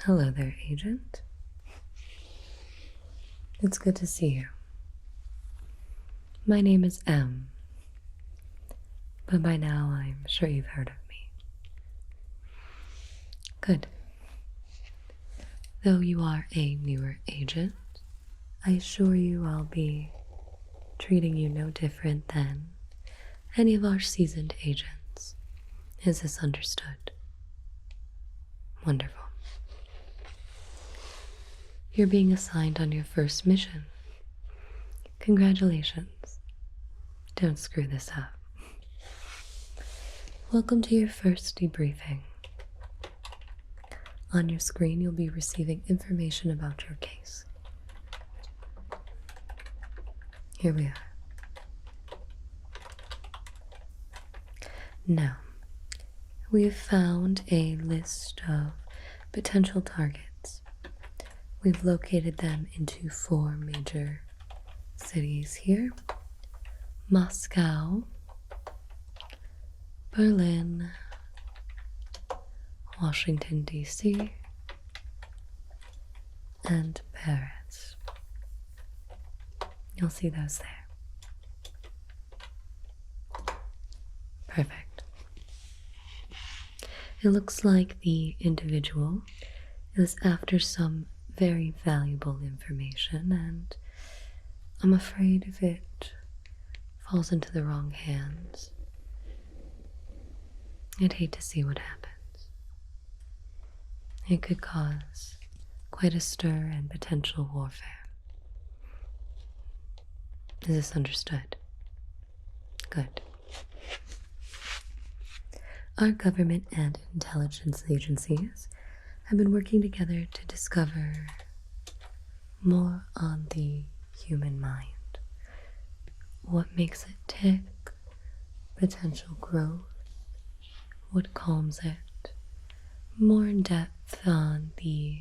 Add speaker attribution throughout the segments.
Speaker 1: Hello there, Agent. It's good to see you. My name is M, but by now I'm sure you've heard of me. Good. Though you are a newer agent, I assure you I'll be treating you no different than any of our seasoned agents. Is this understood? Wonderful. You're being assigned on your first mission. Congratulations. Don't screw this up. Welcome to your first debriefing. On your screen, you'll be receiving information about your case. Here we are. Now, we've found a list of potential targets. We've located them into 4 major cities here: Moscow, Berlin, Washington, D.C., and Paris. You'll see those there. Perfect. It looks like the individual is after some very valuable information, and I'm afraid if it falls into the wrong hands, I'd hate to see what happens. It could cause quite a stir and potential warfare. Is this understood? Good. Our government and intelligence agencies have been working together to discover more on the human mind. What makes it tick, potential growth, what calms it, more in depth on the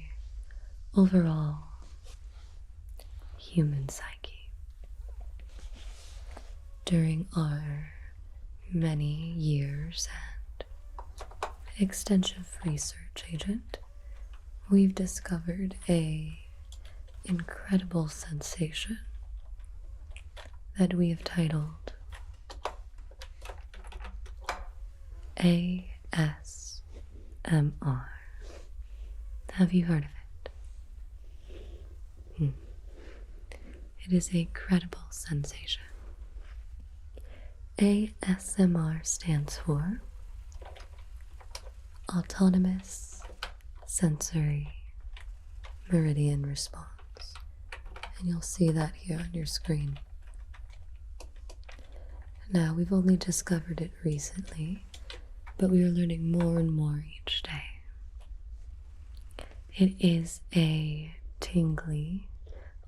Speaker 1: overall human psyche. During our many years and extensive research, Agent, we've discovered a incredible sensation that we have titled ASMR. Have you heard of it? It is a credible sensation. ASMR stands for Autonomous Sensory Meridian Response, and you'll see that here on your screen. Now, we've only discovered it recently, but we are learning more and more each day. It is a tingly,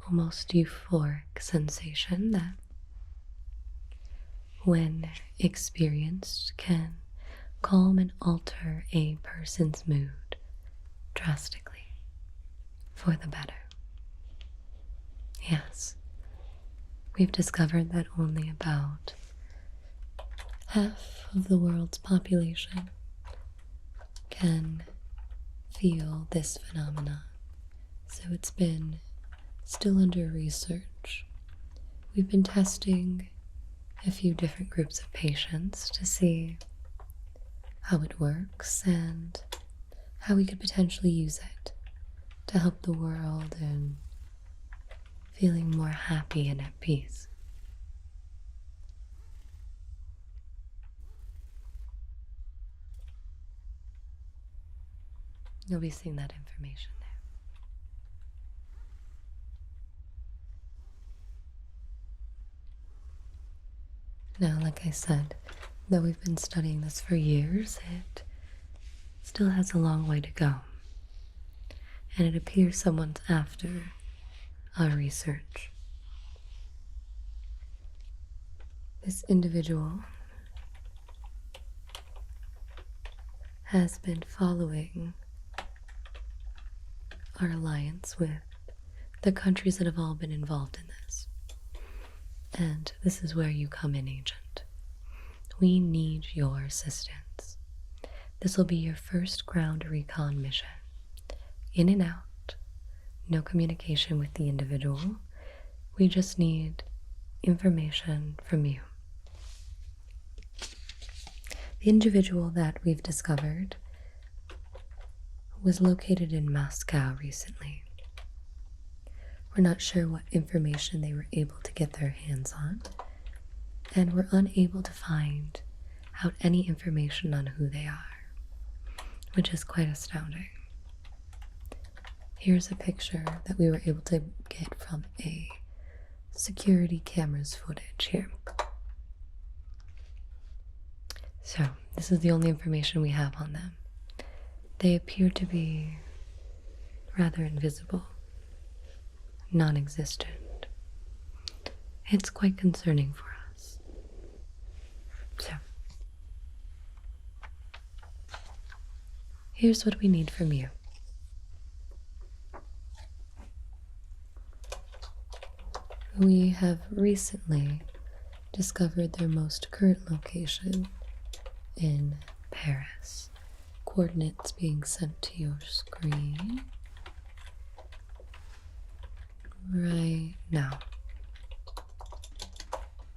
Speaker 1: almost euphoric sensation that, when experienced, can calm and alter a person's mood drastically for the better. Yes, we've discovered that only about half of the world's population can feel this phenomenon, so it's been still under research. We've been testing a few different groups of patients to see how it works and how we could potentially use it to help the world in feeling more happy and at peace. You'll be seeing that information there. Now, like I said, though we've been studying this for years, it still has a long way to go. And it appears someone's after our research. This individual has been following our alliance with the countries that have all been involved in this. And this is where you come in, Agent. We need your assistance. This will be your first ground recon mission. in and out, no communication with the individual. We just need information from you. The individual that we've discovered was located in Moscow recently. We're not sure what information they were able to get their hands on, and we're unable to find out any information on who they are, which is quite astounding. Here's a picture that we were able to get from a security camera's footage here. So, this is the only information we have on them. They appear to be rather invisible, non-existent. It's quite concerning for us. So, here's what we need from you. We have recently discovered their most current location in Paris. Coordinates being sent to your screen right now.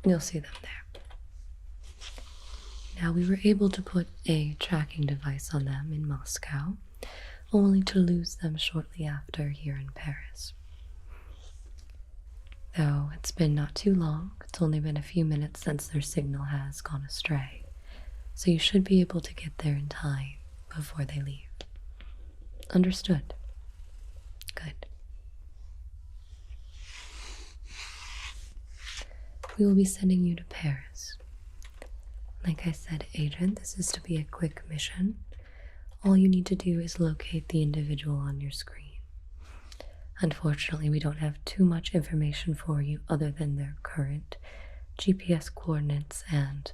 Speaker 1: You'll see them there. Now, we were able to put a tracking device on them in Moscow, only to lose them shortly after here in Paris. Though it's been not too long, it's only been a few minutes since their signal has gone astray, so you should be able to get there in time before they leave. Understood? Good. We will be sending you to Paris. Like I said, Agent, this is to be a quick mission. All you need to do is locate the individual on your screen. Unfortunately, we don't have too much information for you other than their current GPS coordinates and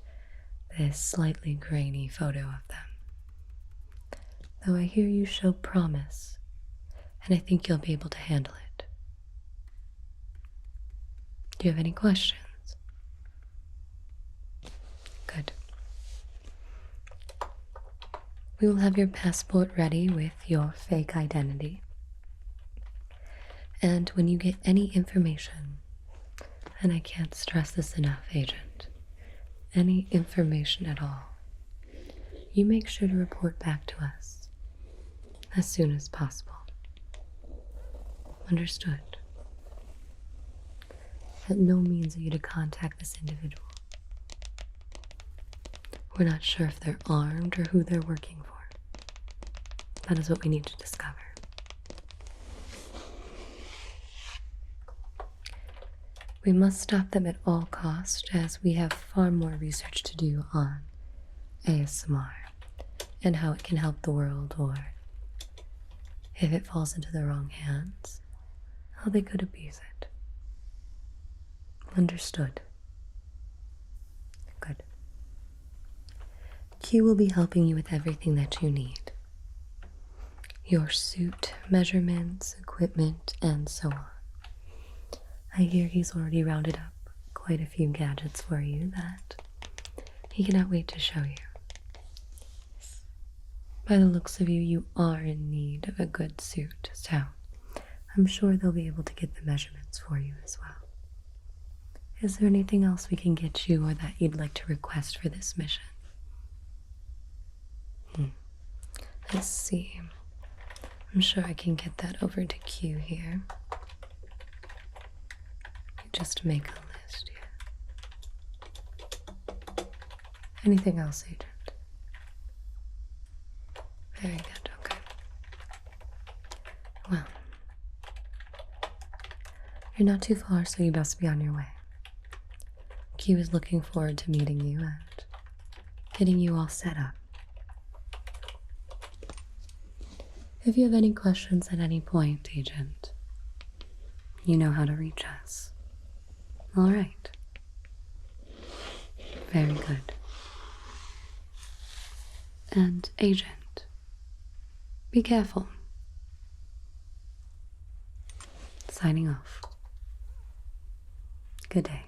Speaker 1: this slightly grainy photo of them. Though I hear you show promise, and I think you'll be able to handle it. Do you have any questions? Good. We will have your passport ready with your fake identity. And when you get any information, and I can't stress this enough, Agent, any information at all, you make sure to report back to us as soon as possible. Understood? At no means are you to contact this individual. We're not sure if they're armed or who they're working for. That is what we need to discover. We must stop them at all costs, as we have far more research to do on ASMR and how it can help the world, or if it falls into the wrong hands, how they could abuse it. Understood. Good. Q will be helping you with everything that you need. Your suit, measurements, equipment, and so on. I hear he's already rounded up quite a few gadgets for you that he cannot wait to show you. By the looks of you, you are in need of a good suit, so I'm sure they'll be able to get the measurements for you as well. Is there anything else we can get you or that you'd like to request for this mission? Let's see. I'm sure I can get that over to Q here. Just make a list here. Anything else, Agent? Very good, okay. Well, you're not too far, so you best be on your way. Q is looking forward to meeting you and getting you all set up. If you have any questions at any point, Agent, you know how to reach us. All right. Very good. And Agent, be careful. Signing off. Good day.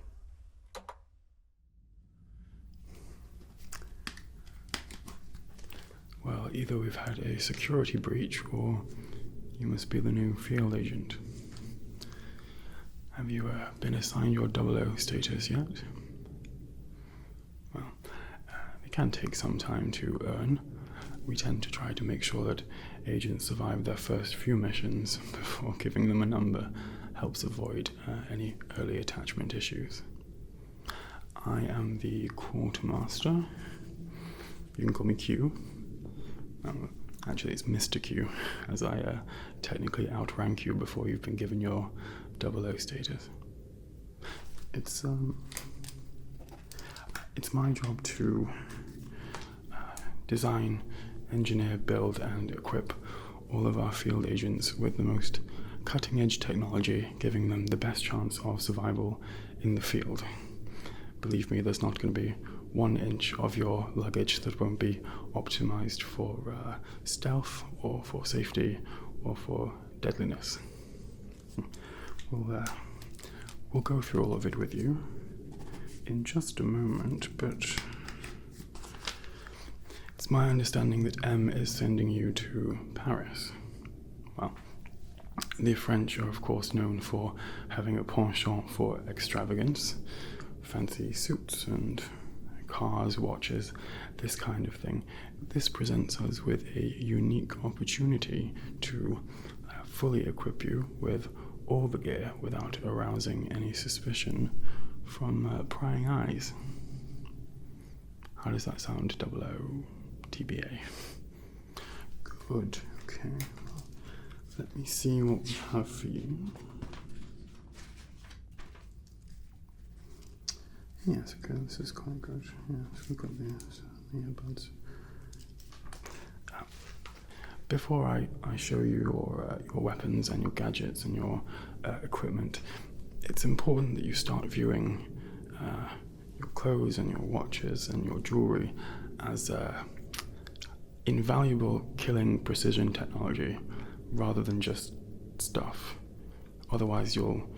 Speaker 2: Well, either we've had a security breach or You must be the new field agent. Have you been assigned your 00 status yet? Well, it can take some time to earn. We tend to try to make sure that agents survive their first few missions before giving them a number. Helps avoid any early attachment issues. I am the quartermaster. You can call me Q. Actually, it's Mr. Q, as I technically outrank you before you've been given your 00 status. It's my job to design, engineer, build, and equip all of our field agents with the most cutting-edge technology, giving them the best chance of survival in the field. Believe me, there's not going to be 1 inch of your luggage that won't be optimized for stealth or for safety or for deadliness. We'll go through all of it with you in just a moment, but it's my understanding that M is sending you to Paris. Well, the French are of course known for having a penchant for extravagance, fancy suits and cars, watches, this kind of thing. This presents us with a unique opportunity to fully equip you with all the gear without arousing any suspicion from prying eyes. How does that sound, 00 TBA? Good, okay. Let me see what we have for you. Yes, okay, this is quite good. Yes, we've got the earbuds. Before I show you your weapons and your gadgets and your equipment, it's important that you start viewing your clothes and your watches and your jewelry as invaluable killing precision technology rather than just stuff. Otherwise you'll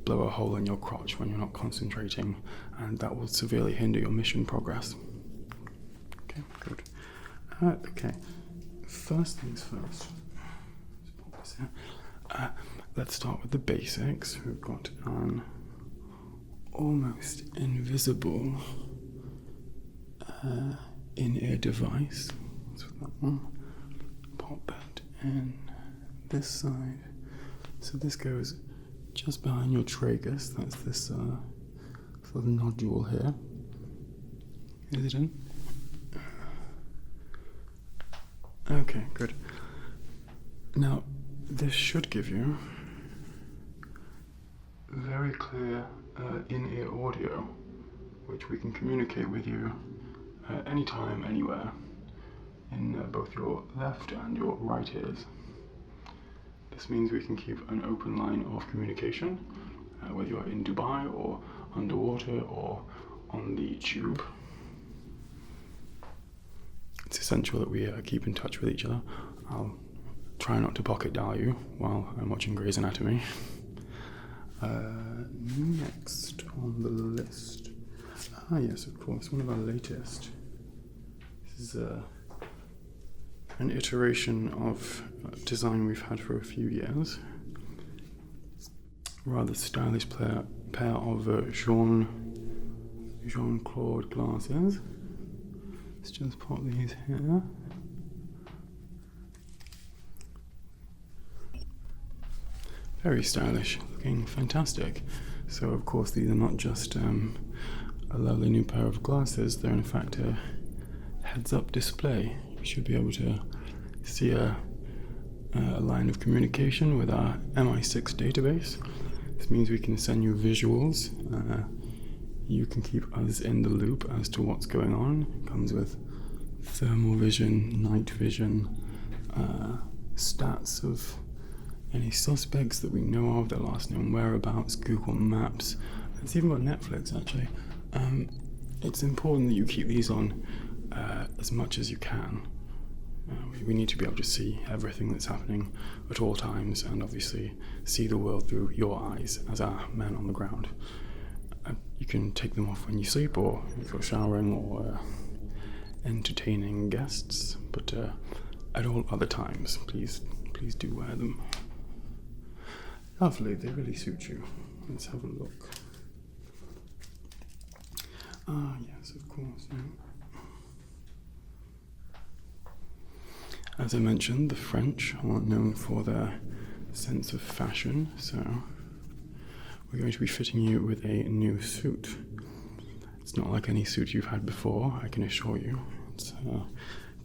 Speaker 2: blow a hole in your crotch when you're not concentrating, and that will severely hinder your mission progress. Okay, good. Okay, first things first. Let's put this here. Let's start with the basics. We've got an almost invisible in-ear device. So that one. Pop that in this side. So this goes just behind your tragus. That's this sort of nodule here. Is it in? Okay, good. Now, this should give you very clear in-ear audio, which we can communicate with you anytime, anywhere, in both your left and your right ears. This means we can keep an open line of communication, whether you're in Dubai or underwater or on the tube. It's essential that we keep in touch with each other. I'll try not to pocket dial you while I'm watching Grey's Anatomy. Next on the list. Yes, of course, one of our latest. This is an iteration of design we've had for a few years. Rather stylish pair of Jean-Claude glasses. Let's just pop these here. Very stylish, looking fantastic. So of course these are not just a lovely new pair of glasses, they're in fact a heads-up display. You should be able to see a line of communication with our MI6 database. This means we can send you visuals. You can keep us in the loop as to what's going on. It comes with thermal vision, night vision, stats of any suspects that we know of, their last known whereabouts, Google Maps. It's even got Netflix, actually. It's important that you keep these on as much as you can. We need to be able to see everything that's happening at all times, and obviously see the world through your eyes as our man on the ground. You can take them off when you sleep, or if you're showering, or entertaining guests, but at all other times, please please do wear them. Lovely, they really suit you. Let's have a look. Ah, yes, of course. Yeah. As I mentioned, the French are known for their sense of fashion, so we're going to be fitting you with a new suit. It's not like any suit you've had before, I can assure you. It's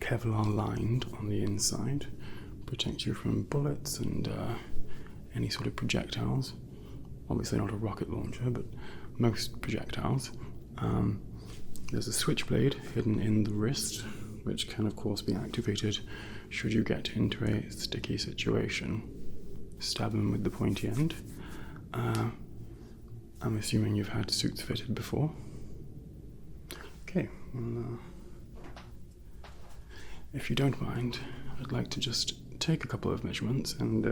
Speaker 2: Kevlar lined on the inside, protect you from bullets and any sort of projectiles. Obviously not a rocket launcher, but most projectiles. There's a switchblade hidden in the wrist, which can of course be activated should you get into a sticky situation. Stab them with the pointy end. I'm assuming you've had suits fitted before. Okay, well, if you don't mind, I'd like to just take a couple of measurements and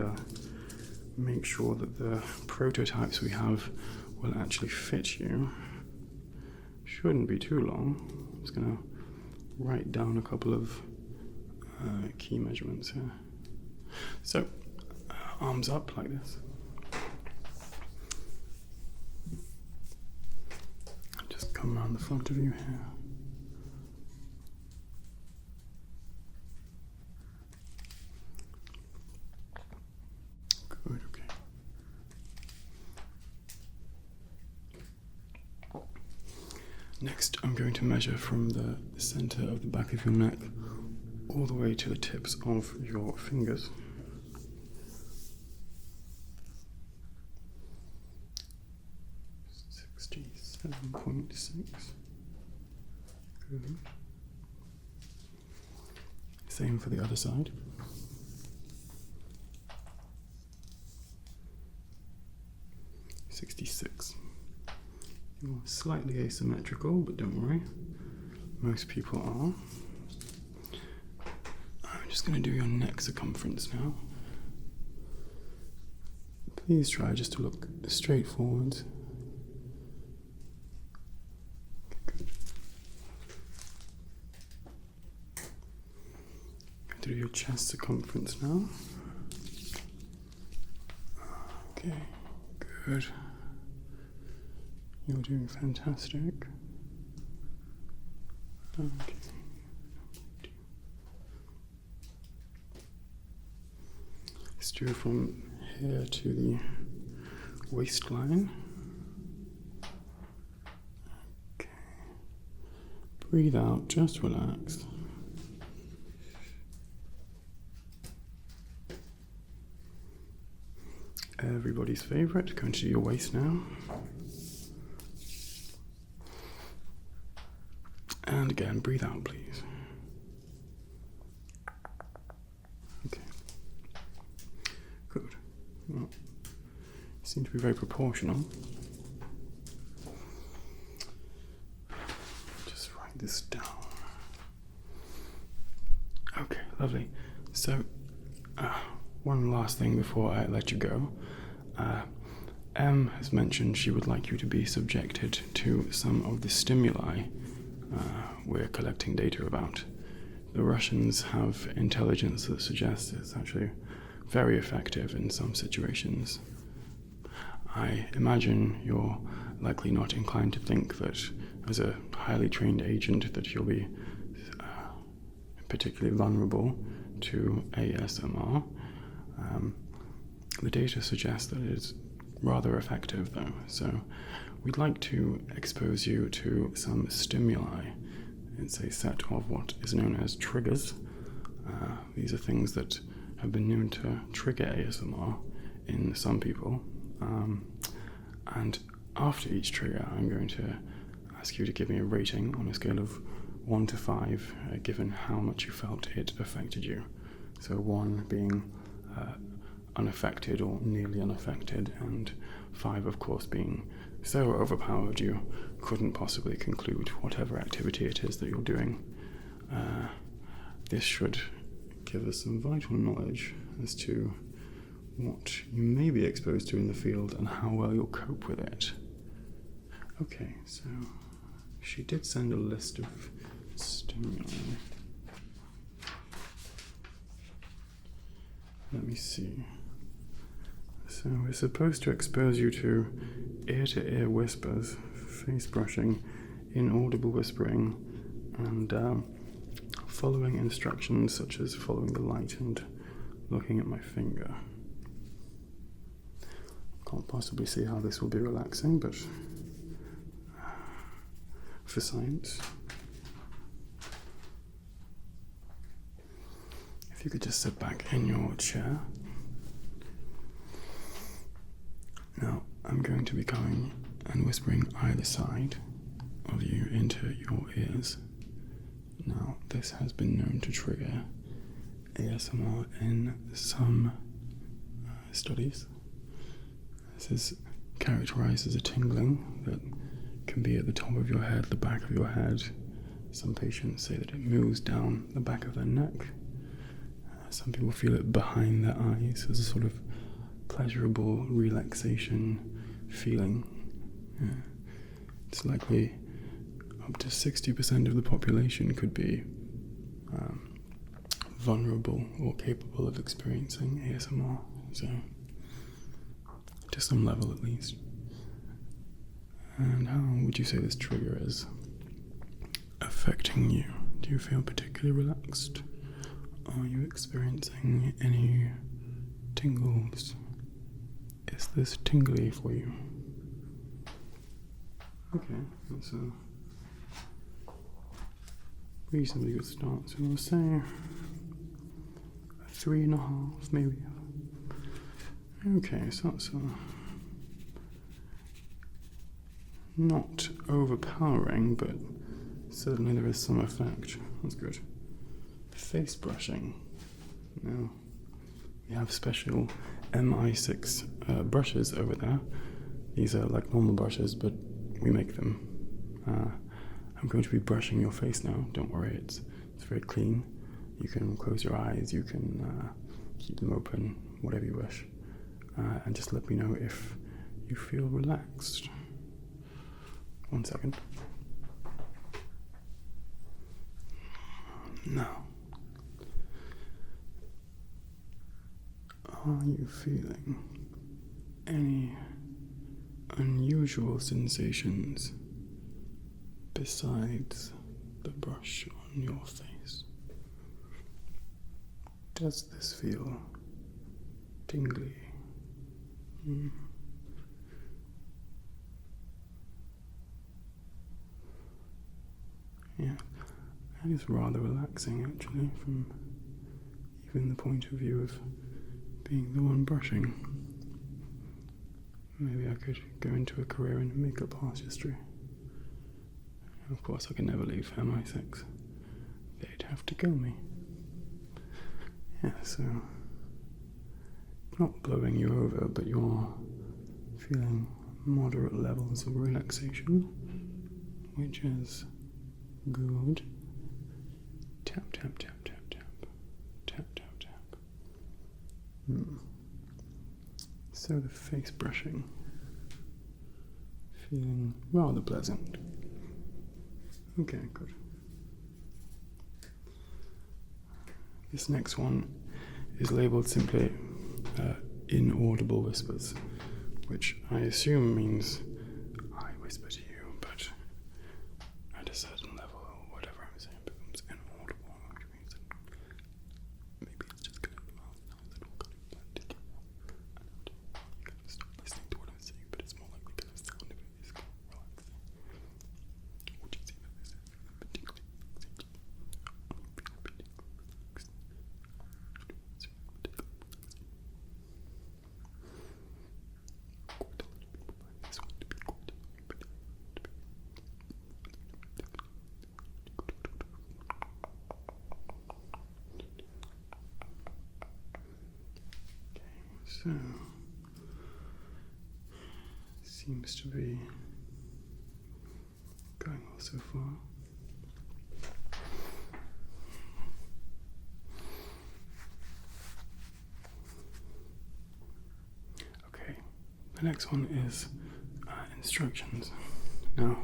Speaker 2: make sure that the prototypes we have will actually fit you. Shouldn't be too long. I'm just going to write down a couple of key measurements here. So, arms up like this. Just come around the front of you here. Good, okay. Next, I'm going to measure from the center of the back of your neck all the way to the tips of your fingers. .6. Good. Same for the other side. .66. You're slightly asymmetrical, but don't worry. Most people are. I'm just going to do your neck circumference now. Please try just to look straight forward. Do your chest circumference now. Okay, good. You're doing fantastic. Okay. Let's do from here to the waistline. Okay. Breathe out, just relax. Everybody's favorite, going to your waist now. And again, breathe out, please. Okay. Good. Well, you seem to be very proportional. Just write this down. Okay, lovely. So, one last thing before I let you go. Em has mentioned she would like you to be subjected to some of the stimuli we're collecting data about. The Russians have intelligence that suggests it's actually very effective in some situations. I imagine you're likely not inclined to think that as a highly trained agent that you'll be particularly vulnerable to ASMR. The data suggests that it's rather effective though, so we'd like to expose you to some stimuli. It's a set of what is known as triggers. These are things that have been known to trigger ASMR in some people. And after each trigger, I'm going to ask you to give me a rating on a scale of 1 to 5, given how much you felt it affected you. So 1 being unaffected or nearly unaffected, and 5, of course, being so overpowered you couldn't possibly conclude whatever activity it is that you're doing. This should give us some vital knowledge as to what you may be exposed to in the field and how well you'll cope with it. Okay, so she did send a list of stimuli. Let me see. So we're supposed to expose you to ear-to-ear whispers, face brushing, inaudible whispering, and following instructions such as following the light and looking at my finger. Can't possibly see how this will be relaxing, but for science. If you could just sit back in your chair. Now, I'm going to be coming and whispering either side of you into your ears. Now, this has been known to trigger ASMR in some studies. This is characterized as a tingling that can be at the top of your head, the back of your head. Some patients say that it moves down the back of their neck. Some people feel it behind their eyes as a sort of pleasurable relaxation feeling. It's likely up to 60% of the population could be vulnerable or capable of experiencing ASMR, so to some level at least. And how would you say this trigger is affecting you? Do you feel particularly relaxed? Are you experiencing any tingles? Is this tingly for you? Okay, that's a reasonably good start. So we'll say a 3.5, maybe. Okay, so that's not overpowering, but certainly there is some effect. That's good. Face brushing. Now, we have special MI6 brushes over there. These are like normal brushes, but we make them. I'm going to be brushing your face now. Don't worry, it's very clean. You can close your eyes, you can keep them open, whatever you wish. And just let me know if you feel relaxed. 1 second. Now, are you feeling any unusual sensations besides the brush on your face? Does this feel tingly? Yeah, that is rather relaxing actually, from even the point of view of being the one brushing. Maybe I could go into a career in makeup artistry. Of course, I can never leave MI6. They'd have to kill me. Yeah, so not blowing you over, but you're feeling moderate levels of relaxation, which is good. Tap, tap, tap, tap, tap. Tap, tap, tap. So the face brushing, feeling rather pleasant. Okay, good. This next one is labelled simply inaudible whispers, which I assume means I whisper to you, but at a certain level, whatever I'm saying becomes inaudible, which means that maybe it's just going to be miles now that will kind of blend together. And you kind of stop listening to what I'm saying, but it's more like the kind of sound of it is kind of relaxing. Would you say that this is particularly relaxing? So, seems to be going well so far. Okay, the next one is instructions. Now,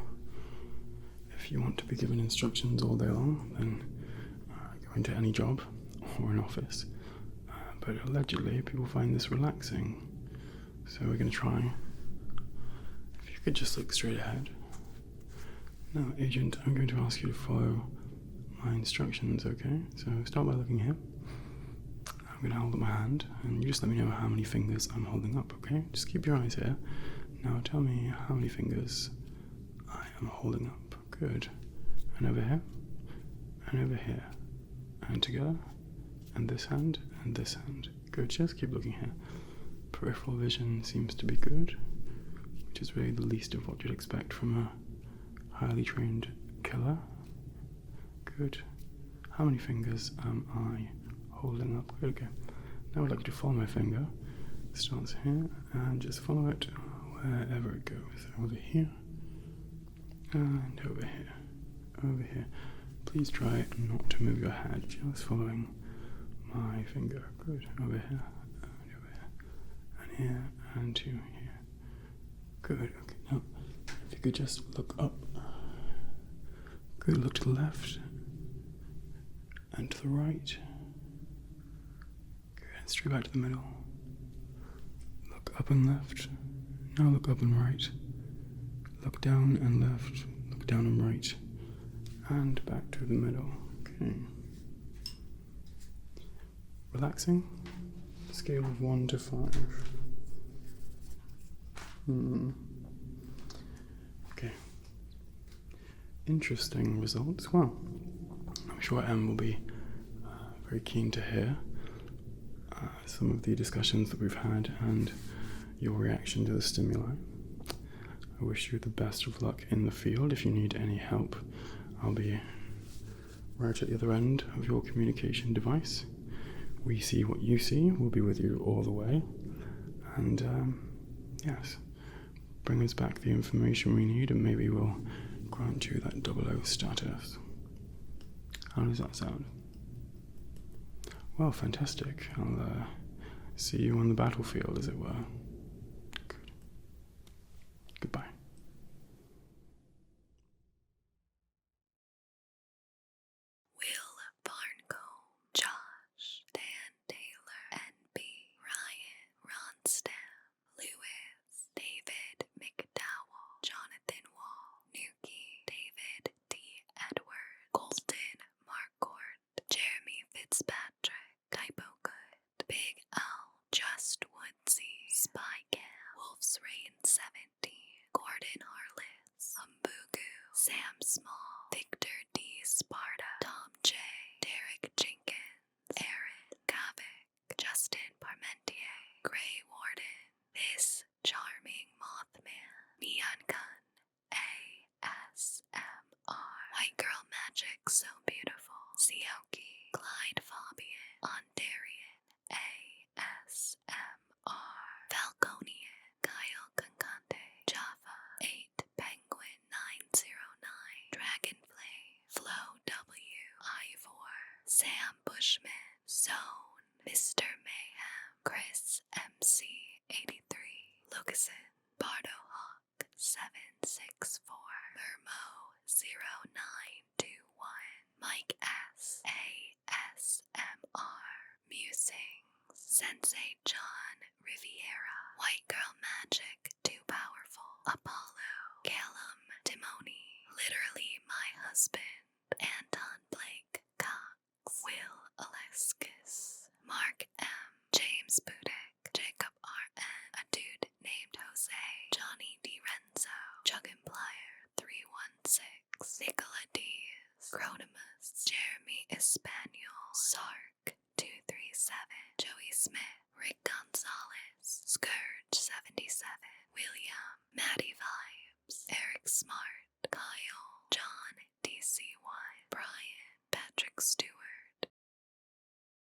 Speaker 2: if you want to be given instructions all day long, then go into any job or an office. but allegedly people find this relaxing. So we're going to try. If you could just look straight ahead. Now, Agent, I'm going to ask you to follow my instructions, okay? So start by looking here. I'm going to hold up my hand, and you just let me know how many fingers I'm holding up, okay? Just keep your eyes here. Now tell me how many fingers I am holding up. Good. And over here, and over here, and together, and this hand, and this hand. Good, just keep looking here. Peripheral vision seems to be good, which is really the least of what you'd expect from a highly trained killer. Good. How many fingers am I holding up? Good, okay. Now I'd like you to follow my finger. It starts here, and just follow it wherever it goes. Over here, and over here, over here. Please try not to move your head, just following my finger. Good. Over here, and over here, and here, and to here. Good. Okay. Now, if you could just look up. Good. Look to the left, and to the right. Good. And straight back to the middle. Look up and left. Now look up and right. Look down and left. Look down and right. And back to the middle. Okay. Relaxing. Scale of 1 to 5. Okay. Interesting results. Well, I'm sure Em will be very keen to hear some of the discussions that we've had and your reaction to the stimuli. I wish you the best of luck in the field. If you need any help, I'll be right at the other end of your communication device. We see what you see. We'll be with you all the way. And yes, bring us back the information we need, and maybe we'll grant you that 00 status. How does that sound? Well, fantastic. I'll see you on the battlefield, as it were. Good. Goodbye.
Speaker 3: Will Barncombe, Josh, Dan Taylor, NB, Ryan, Ronstam, Lewis, David McDowell, Jonathan Wall, Nuki, David D. Edward, Colton Marcourt, Jeremy Fitzpatrick, Typo Good, Big L, Just Woodsy, Spy Cam, Wolf's Reign 17, Gordon Harless, Umbugu, Sam Small, Victor D. Sparta, Tom J. Derek Jenkins, Aaron Kavik, Justin Parmentier, Gray Warden, This Charming Mothman, Neon Gun, ASMR, White Girl Magic So Beautiful, Sioki, Clyde Fabian, Ondarian, ASMR, Falconian, Kyle Kankante, Java, 8 Penguin 909, Dragonflame, Flo W, Ivor, Sam Bushman, Zone, Mr. Mayhem, Chris MC 83, Lucasen, Bardo Hawk 764, Mermo 0921, Mike S, ASMR, Musings, Sensei John Riviera, White Girl Magic Too Powerful, Apollo, Callum Timoni, Literally My Husband, Anton Blake Cox, Will Aleskis, Mark M, James Budek, Jacob RN, a dude named Jose, Johnny D. Renzo, Chuggenplier 316, Nicola Dees, Cronimus, Jeremy Espanol, Sark 237, Joey Smith, Rick Gonzalez, Scourge 77, William, Maddie Vibes, Eric Smart, Kyle, John DC1, Brian, Patrick Stewart,